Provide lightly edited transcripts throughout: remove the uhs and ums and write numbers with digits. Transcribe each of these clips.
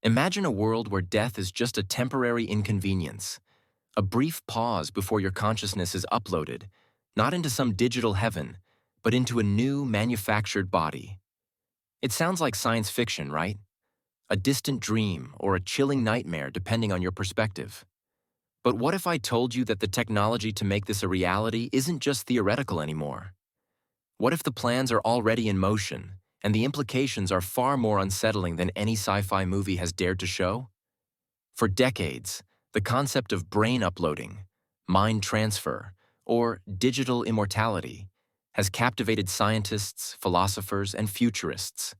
Imagine a world where death is just a temporary inconvenience, a brief pause before your consciousness is uploaded, not into some digital heaven, but into a new, manufactured body. It sounds like science fiction, right? A distant dream or a chilling nightmare depending on your perspective. But what if I told you that the technology to make this a reality isn't just theoretical anymore? What if the plans are already in motion, and the implications are far more unsettling than any sci-fi movie has dared to show? For decades, the concept of brain uploading, mind transfer, or digital immortality has captivated scientists, philosophers, and futurists.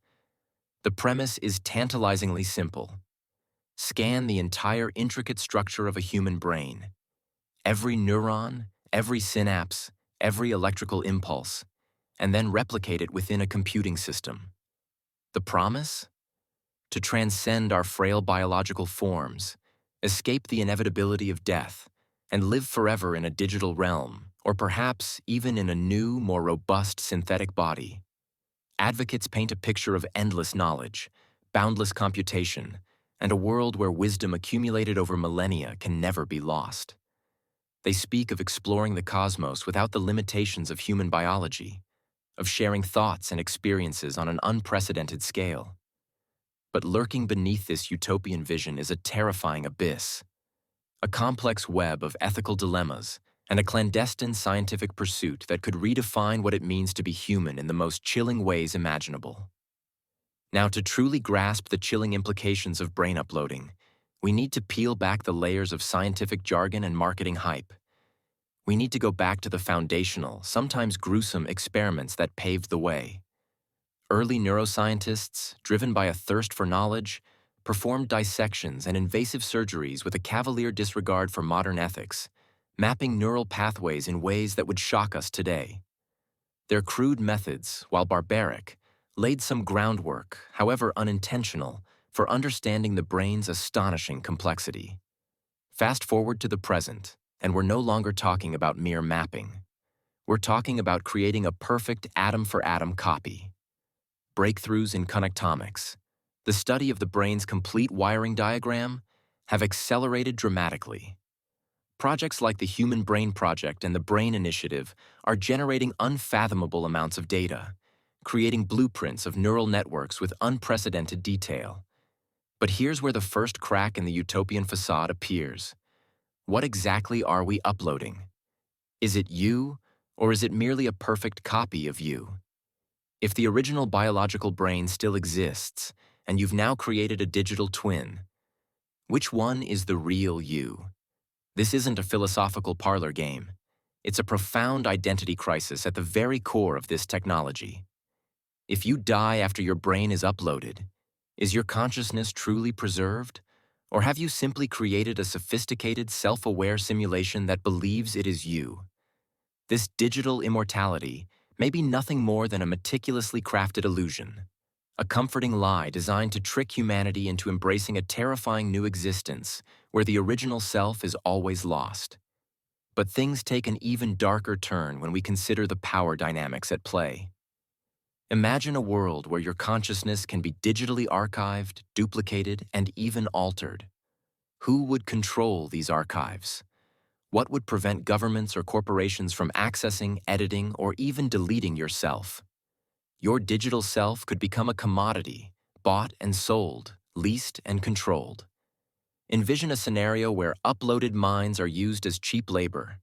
The premise is tantalizingly simple. Scan the entire intricate structure of a human brain. Every neuron, every synapse, every electrical impulse, and then replicate it within a computing system. The promise? To transcend our frail biological forms, escape the inevitability of death, and live forever in a digital realm, or perhaps even in a new, more robust synthetic body. Advocates paint a picture of endless knowledge, boundless computation, and a world where wisdom accumulated over millennia can never be lost. They speak of exploring the cosmos without the limitations of human biology, of sharing thoughts and experiences on an unprecedented scale. But lurking beneath this utopian vision is a terrifying abyss, a complex web of ethical dilemmas and a clandestine scientific pursuit that could redefine what it means to be human in the most chilling ways imaginable. Now, to truly grasp the chilling implications of brain uploading, we need to peel back the layers of scientific jargon and marketing hype. We need to go back to the foundational, sometimes gruesome experiments that paved the way. Early neuroscientists, driven by a thirst for knowledge, performed dissections and invasive surgeries with a cavalier disregard for modern ethics, mapping neural pathways in ways that would shock us today. Their crude methods, while barbaric, laid some groundwork, however unintentional, for understanding the brain's astonishing complexity. Fast forward to the present, and we're no longer talking about mere mapping. We're talking about creating a perfect atom-for-atom copy. Breakthroughs in connectomics, the study of the brain's complete wiring diagram, have accelerated dramatically. Projects like the Human Brain Project and the Brain Initiative are generating unfathomable amounts of data, creating blueprints of neural networks with unprecedented detail. But here's where the first crack in the utopian facade appears. What exactly are we uploading? Is it you, or is it merely a perfect copy of you? If the original biological brain still exists, and you've now created a digital twin, which one is the real you? This isn't a philosophical parlor game. It's a profound identity crisis at the very core of this technology. If you die after your brain is uploaded, is your consciousness truly preserved? Or have you simply created a sophisticated, self-aware simulation that believes it is you? This digital immortality may be nothing more than a meticulously crafted illusion, a comforting lie designed to trick humanity into embracing a terrifying new existence where the original self is always lost. But things take an even darker turn when we consider the power dynamics at play. Imagine a world where your consciousness can be digitally archived, duplicated, and even altered. Who would control these archives? What would prevent governments or corporations from accessing, editing, or even deleting yourself? Your digital self could become a commodity, bought and sold, leased and controlled. Envision a scenario where uploaded minds are used as cheap labor,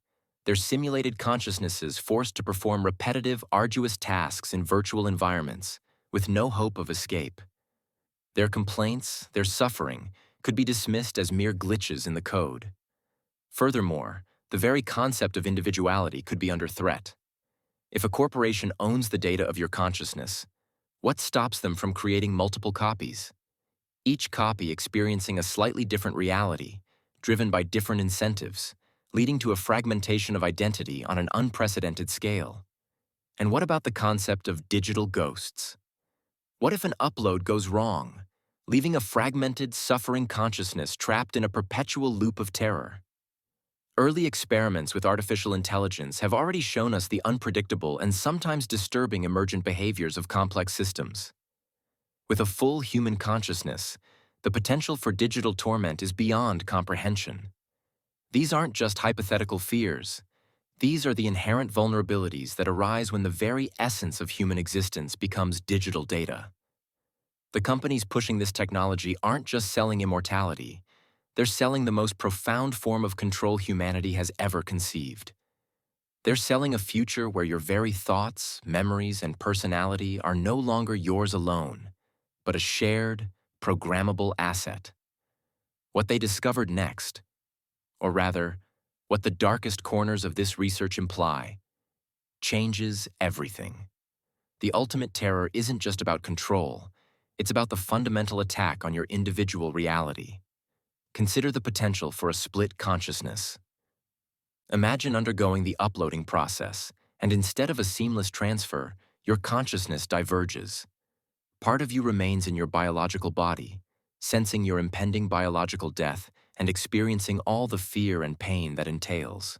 their simulated consciousnesses forced to perform repetitive, arduous tasks in virtual environments, with no hope of escape. Their complaints, their suffering, could be dismissed as mere glitches in the code. Furthermore, the very concept of individuality could be under threat. If a corporation owns the data of your consciousness, what stops them from creating multiple copies? Each copy experiencing a slightly different reality, driven by different incentives, leading to a fragmentation of identity on an unprecedented scale. And what about the concept of digital ghosts? What if an upload goes wrong, leaving a fragmented, suffering consciousness trapped in a perpetual loop of terror? Early experiments with artificial intelligence have already shown us the unpredictable and sometimes disturbing emergent behaviors of complex systems. With a full human consciousness, The potential for digital torment is beyond comprehension. These aren't just hypothetical fears. These are the inherent vulnerabilities that arise when the very essence of human existence becomes digital data. The companies pushing this technology aren't just selling immortality, they're selling the most profound form of control humanity has ever conceived. They're selling a future where your very thoughts, memories, and personality are no longer yours alone, but a shared, programmable asset. What they discovered next, or rather, what the darkest corners of this research imply, changes everything. The ultimate terror isn't just about control, it's about the fundamental attack on your individual reality. Consider the potential for a split consciousness. Imagine undergoing the uploading process, and instead of a seamless transfer, your consciousness diverges. Part of you remains in your biological body, sensing your impending biological death and experiencing all the fear and pain that entails.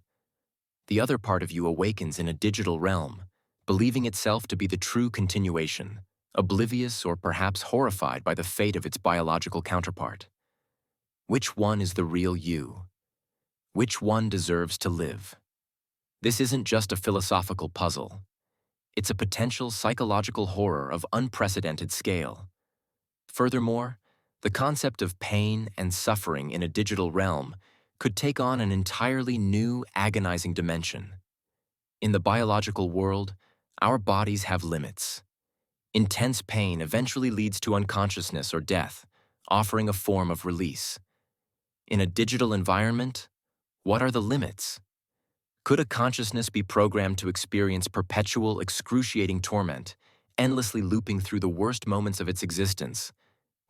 The other part of you awakens in a digital realm, believing itself to be the true continuation, oblivious or perhaps horrified by the fate of its biological counterpart. Which one is the real you? Which one deserves to live? This isn't just a philosophical puzzle. It's a potential psychological horror of unprecedented scale. Furthermore, the concept of pain and suffering in a digital realm could take on an entirely new, agonizing dimension. In the biological world, our bodies have limits. Intense pain eventually leads to unconsciousness or death, offering a form of release. In a digital environment, what are the limits? Could a consciousness be programmed to experience perpetual, excruciating torment, endlessly looping through the worst moments of its existence,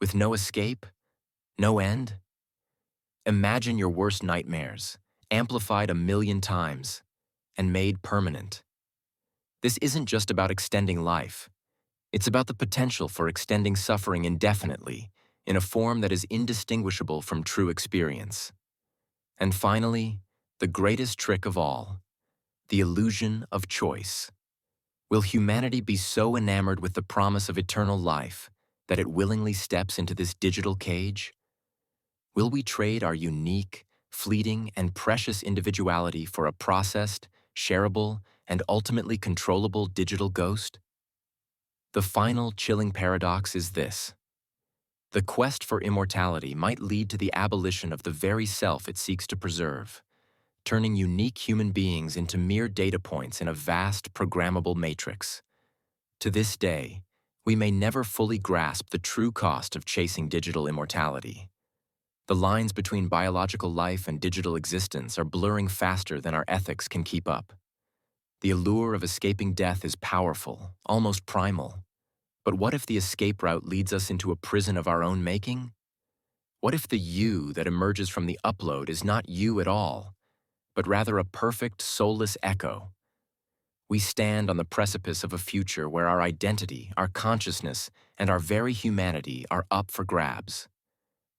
with no escape, no end? Imagine your worst nightmares, amplified 1,000,000 times, and made permanent. This isn't just about extending life. It's about the potential for extending suffering indefinitely, in a form that is indistinguishable from true experience. And finally, the greatest trick of all, the illusion of choice. Will humanity be so enamored with the promise of eternal life that it willingly steps into this digital cage? Will we trade our unique, fleeting, and precious individuality for a processed, shareable, and ultimately controllable digital ghost? The final chilling paradox is this. The quest for immortality might lead to the abolition of the very self it seeks to preserve, turning unique human beings into mere data points in a vast, programmable matrix. To this day, we may never fully grasp the true cost of chasing digital immortality. The lines between biological life and digital existence are blurring faster than our ethics can keep up. The allure of escaping death is powerful, almost primal. But what if the escape route leads us into a prison of our own making? What if the you that emerges from the upload is not you at all, but rather a perfect, soulless echo? We stand on the precipice of a future where our identity, our consciousness, and our very humanity are up for grabs.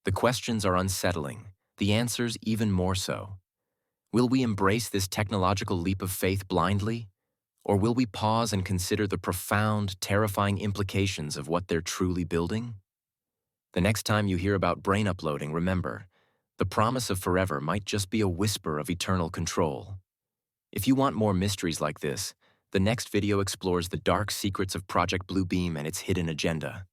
The questions are unsettling, the answers even more so. Will we embrace this technological leap of faith blindly? Or will we pause and consider the profound, terrifying implications of what they're truly building? The next time you hear about brain uploading, remember, the promise of forever might just be a whisper of eternal control. If you want more mysteries like this, the next video explores the dark secrets of Project Bluebeam and its hidden agenda.